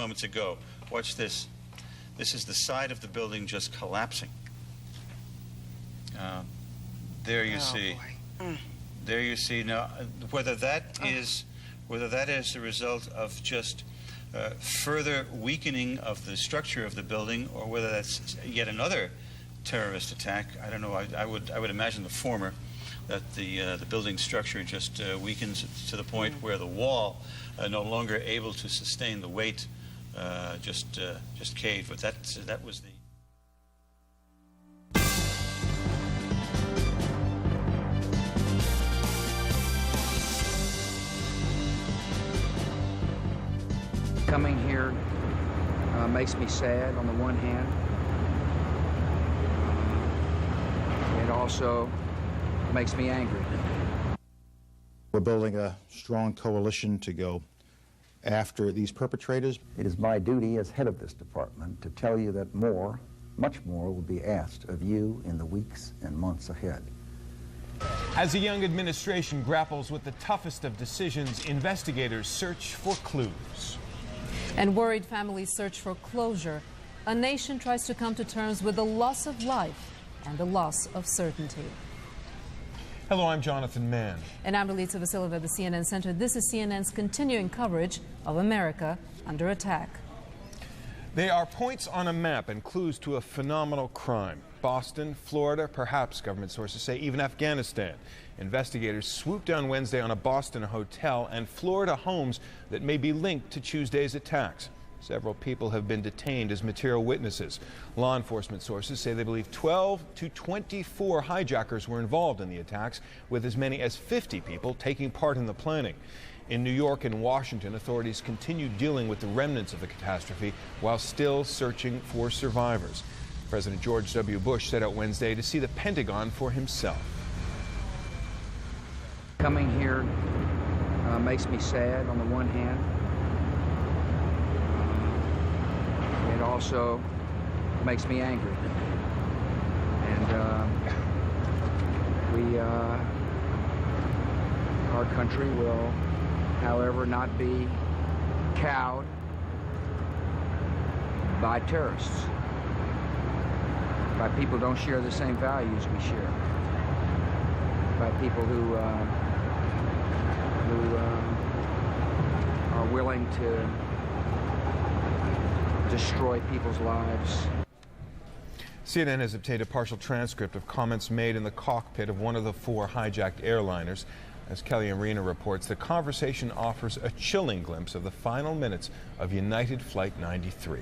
moments ago. Watch this. This is the side of the building just collapsing. There you see. There you see. Now, whether that is a result of just further weakening of the structure of the building, or whether that's yet another terrorist attack, I don't know. I would imagine the former, that the building structure just weakens to the point where the wall, no longer able to sustain the weight, just caved. But that was the. Coming here makes me sad on the one hand. It also makes me angry. We're building a strong coalition to go after these perpetrators. It is my duty as head of this department to tell you that more, much more, will be asked of you in the weeks and months ahead. As the Young administration grapples with the toughest of decisions, investigators search for clues. And worried families search for closure. A nation tries to come to terms with the loss of life and the loss of certainty. Hello, I'm Jonathan Mann. And I'm Lalitza Vasileva at the CNN Center. This is CNN's continuing coverage of America under attack. They are points on a map and clues to a phenomenal crime. Boston, Florida, perhaps, government sources say, even Afghanistan. Investigators swooped down Wednesday on a Boston hotel and Florida homes that may be linked to Tuesday's attacks. Several people have been detained as material witnesses. Law enforcement sources say they believe 12 to 24 hijackers were involved in the attacks, with as many as 50 people taking part in the planning. In New York and Washington, authorities continue dealing with the remnants of the catastrophe while still searching for survivors. President George W. Bush set out Wednesday to see the Pentagon for himself. Coming here makes me sad on the one hand. It also makes me angry. And our country will, however, not be cowed by terrorists, by people who don't share the same values we share, by people who are willing to destroy people's lives. CNN has obtained a partial transcript of comments made in the cockpit of one of the 4 hijacked airliners. As Kelly Arena reports, the conversation offers a chilling glimpse of the final minutes of United Flight 93.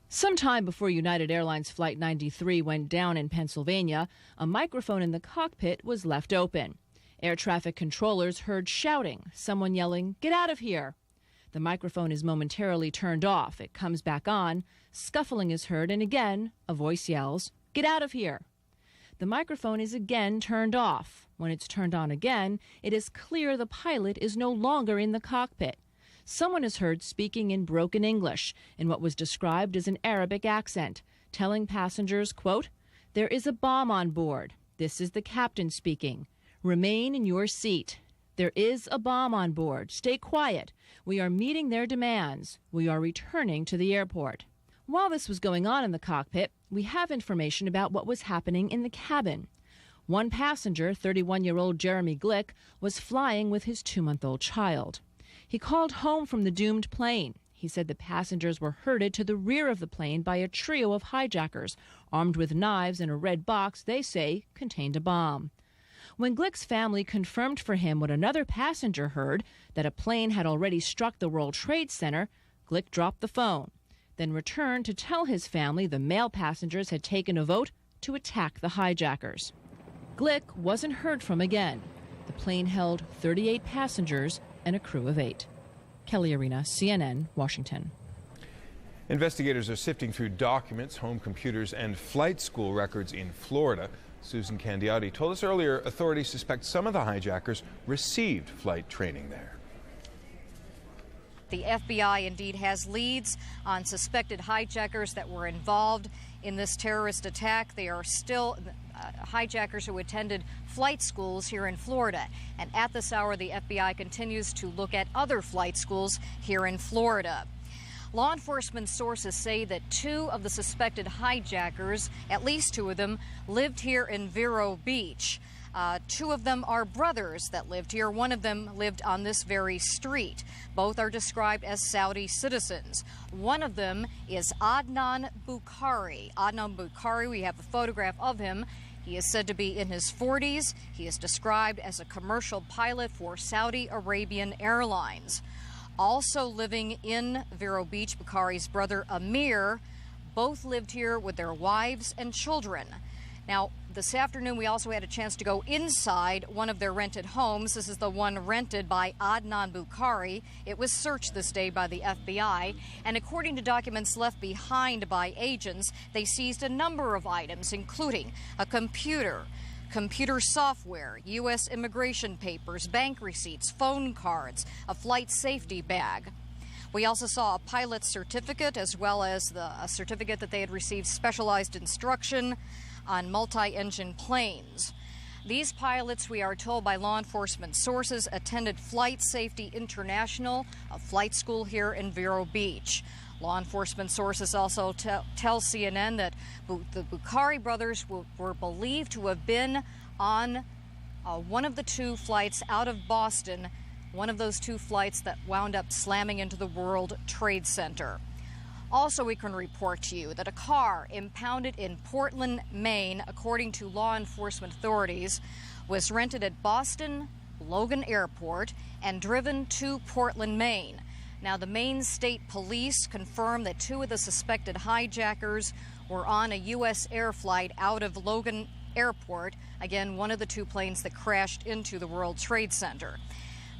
Sometime before United Airlines Flight 93 went down in Pennsylvania, a microphone in the cockpit was left open. Air traffic controllers heard shouting, someone yelling, "Get out of here!" The microphone is momentarily turned off. It comes back on. Scuffling is heard, and again, a voice yells, "Get out of here!" The microphone is again turned off. When it's turned on again, it is clear the pilot is no longer in the cockpit. Someone is heard speaking in broken English, in what was described as an Arabic accent, telling passengers, quote, "There is a bomb on board. This is the captain speaking. Remain in your seat. There is a bomb on board. Stay quiet. We are meeting their demands. We are returning to the airport." While this was going on in the cockpit, we have information about what was happening in the cabin. One passenger, 31-year-old Jeremy Glick, was flying with his 2-month-old child. He called home from the doomed plane. He said the passengers were herded to the rear of the plane by a trio of hijackers, armed with knives and a red box they say contained a bomb. When Glick's family confirmed for him what another passenger heard, that a plane had already struck the World Trade Center, Glick dropped the phone, then returned to tell his family the male passengers had taken a vote to attack the hijackers. Glick wasn't heard from again. The plane held 38 passengers and a crew of 8. Kelly Arena, CNN, Washington. Investigators are sifting through documents, home computers, and flight school records in Florida. Susan Candiotti told us earlier authorities suspect some of the hijackers received flight training there. The FBI indeed has leads on suspected hijackers that were involved in this terrorist attack. They are still hijackers who attended flight schools here in Florida. And at this hour, the FBI continues to look at other flight schools here in Florida. Law enforcement sources say that 2 of the suspected hijackers, at least 2 of them, lived here in Vero Beach. 2 of them are brothers that lived here. 1 of them lived on this very street. Both are described as Saudi citizens. 1 of them is Adnan Bukhari. Adnan Bukhari, we have a photograph of him. He is said to be in his 40s. He is described as a commercial pilot for Saudi Arabian Airlines. Also living in Vero Beach, Bukhari's brother Amir. Both lived here with their wives and children. Now, this afternoon, we also had a chance to go inside one of their rented homes. This is the one rented by Adnan Bukhari. It was searched this day by the FBI, and according to documents left behind by agents, they seized a number of items, including a computer software, U.S. immigration papers, bank receipts, phone cards, a flight safety bag. We also saw a pilot's certificate, as well as a certificate that they had received specialized instruction on multi-engine planes. These pilots, we are told by law enforcement sources, attended Flight Safety International, a flight school here in Vero Beach. Law enforcement sources also tell CNN that the Bukhari brothers were believed to have been on one of the 2 flights out of Boston, one of those 2 flights that wound up slamming into the World Trade Center. Also, we can report to you that a car impounded in Portland, Maine, according to law enforcement authorities, was rented at Boston Logan Airport and driven to Portland, Maine. Now, the Maine State Police confirmed that 2 of the suspected hijackers were on a U.S. air flight out of Logan Airport, again, one of the 2 planes that crashed into the World Trade Center.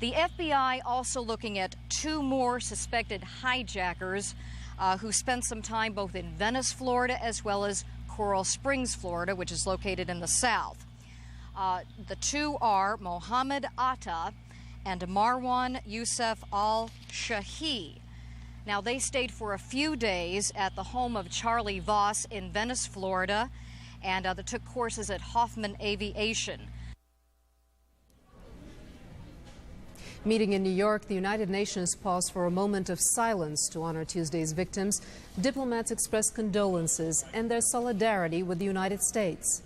The FBI also looking at 2 more suspected hijackers who spent some time both in Venice, Florida, as well as Coral Springs, Florida, which is located in the south. The 2 are Mohammed Atta and Marwan Youssef al-Shahi. Now, they stayed for a few days at the home of Charlie Voss in Venice, Florida, and they took courses at Hoffman Aviation. Meeting in New York, the United Nations paused for a moment of silence to honor Tuesday's victims. Diplomats expressed condolences and their solidarity with the United States.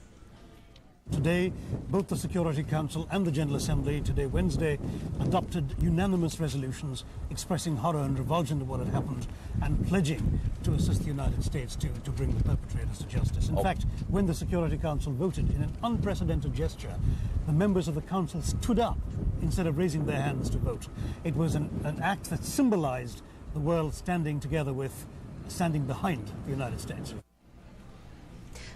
Today, both the Security Council and the General Assembly, today Wednesday, adopted unanimous resolutions expressing horror and revulsion at what had happened and pledging to assist the United States to bring the perpetrators to justice. In fact, when the Security Council voted in an unprecedented gesture, the members of the Council stood up instead of raising their hands to vote. It was an act that symbolized the world standing together standing behind the United States.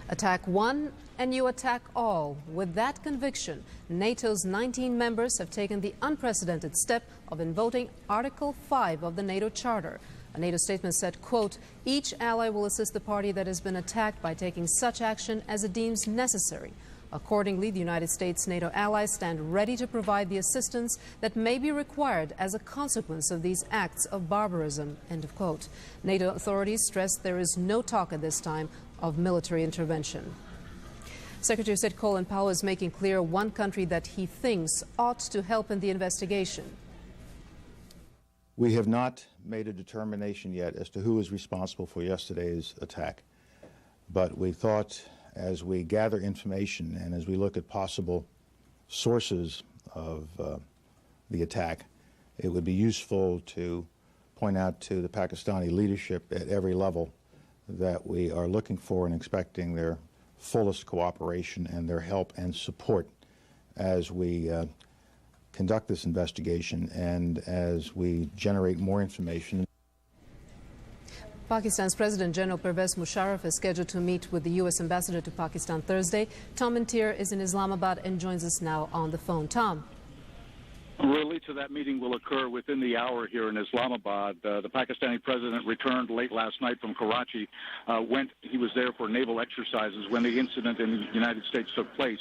Attack one and you attack all. With that conviction, NATO's 19 members have taken the unprecedented step of invoking Article 5 of the NATO Charter. A NATO statement said, quote, each ally will assist the party that has been attacked by taking such action as it deems necessary. Accordingly, the United States NATO allies stand ready to provide the assistance that may be required as a consequence of these acts of barbarism, end of quote. NATO authorities stress there is no talk at this time of military intervention. Secretary of State Colin Powell is making clear one country that he thinks ought to help in the investigation. We have not made a determination yet as to who is responsible for yesterday's attack, but we thought as we gather information and as we look at possible sources of the attack, it would be useful to point out to the Pakistani leadership at every level that we are looking for and expecting their fullest cooperation and their help and support as we conduct this investigation and as we generate more information. Pakistan's President General Pervez Musharraf is scheduled to meet with the U.S. ambassador to Pakistan Thursday. Tom Mintier is in Islamabad and joins us now on the phone. Tom. Really of that meeting will occur within the hour here in Islamabad. The Pakistani president returned late last night from Karachi. He was there for naval exercises when the incident in the United States took place.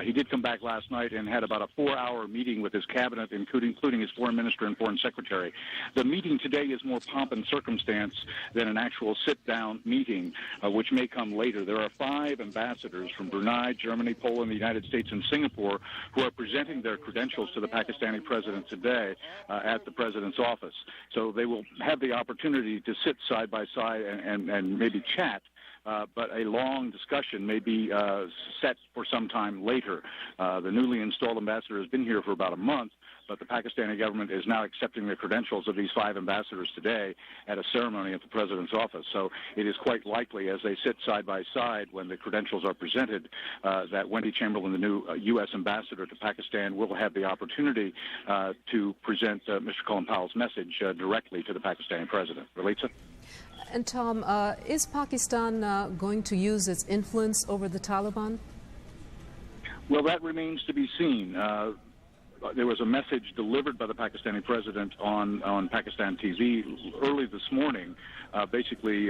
He did come back last night and had about a 4-hour meeting with his cabinet, including his foreign minister and foreign secretary. The meeting today is more pomp and circumstance than an actual sit-down meeting, which may come later. There are 5 ambassadors from Brunei, Germany, Poland, the United States, and Singapore who are presenting their credentials to the Pakistani president today at the president's office. So they will have the opportunity to sit side by side and maybe chat. But a long discussion may be set for some time later. The newly installed ambassador has been here for about a month, but the Pakistani government is now accepting the credentials of these 5 ambassadors today at a ceremony at the president's office. So it is quite likely, as they sit side by side when the credentials are presented, that Wendy Chamberlain, the new U.S. ambassador to Pakistan, will have the opportunity to present Mr. Colin Powell's message directly to the Pakistani president. Ralitza? And Tom, is Pakistan going to use its influence over the Taliban? Well, that remains to be seen. There was a message delivered by the Pakistani president on Pakistan TV early this morning, basically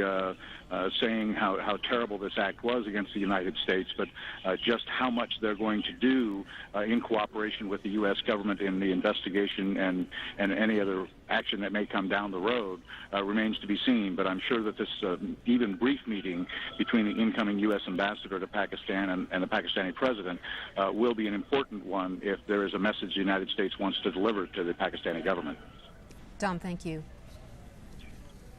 saying how terrible this act was against the United States, but just how much they're going to do in cooperation with the U.S. government in the investigation and any other action that may come down the road remains to be seen. But I'm sure that this even brief meeting between the incoming U.S. ambassador to Pakistan and the Pakistani president will be an important one if there is a message the United States wants to deliver to the Pakistani government. Tom, thank you.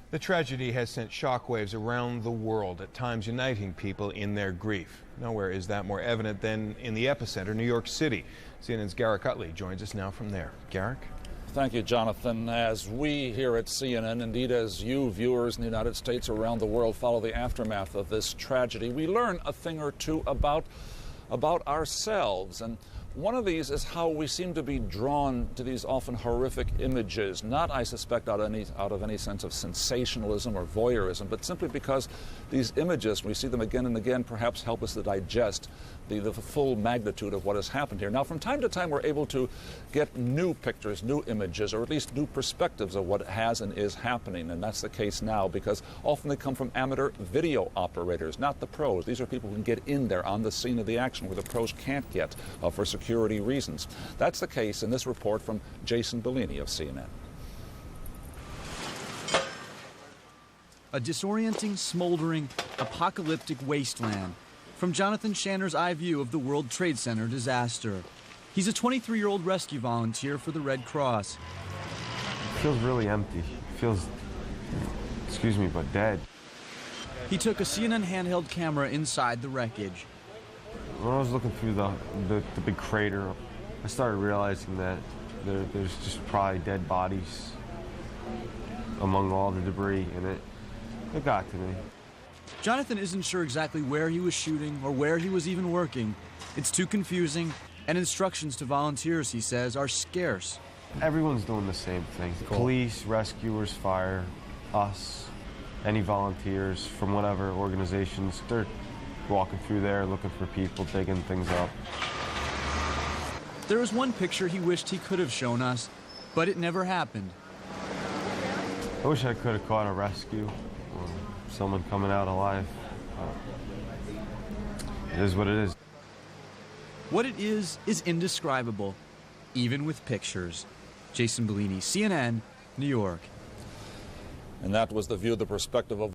The tragedy has sent shockwaves around the world, at times uniting people in their grief. Nowhere is that more evident than in the epicenter, New York City. CNN's Garrick Utley joins us now from there. Garrick? Thank you, Jonathan. As we here at CNN, indeed as you viewers in the United States around the world follow the aftermath of this tragedy, we learn a thing or two about ourselves. And one of these is how we seem to be drawn to these often horrific images, not, I suspect, out of any sense of sensationalism or voyeurism, but simply because these images, when we see them again and again, perhaps help us to digest the full magnitude of what has happened here. Now, from time to time, we're able to get new pictures, new images, or at least new perspectives of what has and is happening, and that's the case now because often they come from amateur video operators, not the pros. These are people who can get in there on the scene of the action where the pros can't get for security reasons. That's the case in this report from Jason Bellini of CNN. A disorienting, smoldering, apocalyptic wasteland. From Jonathan Shanner's eye view of the World Trade Center disaster. He's a 23-year-old rescue volunteer for the Red Cross. It feels really empty. It feels, excuse me, but dead. He took a CNN handheld camera inside the wreckage. When I was looking through the big crater, I started realizing that there's just probably dead bodies among all the debris, and it got to me. Jonathan isn't sure exactly where he was shooting or where he was even working. It's too confusing, and instructions to volunteers, he says, are scarce. Everyone's doing the same thing. Cool. Police, rescuers, fire, us, any volunteers from whatever organizations. They're walking through there, looking for people, digging things up. There was one picture he wished he could have shown us, but it never happened. I wish I could have caught a rescue. Someone coming out alive. It is what it is. What it is indescribable, even with pictures. Jason Bellini, CNN, New York. And that was the view, the perspective of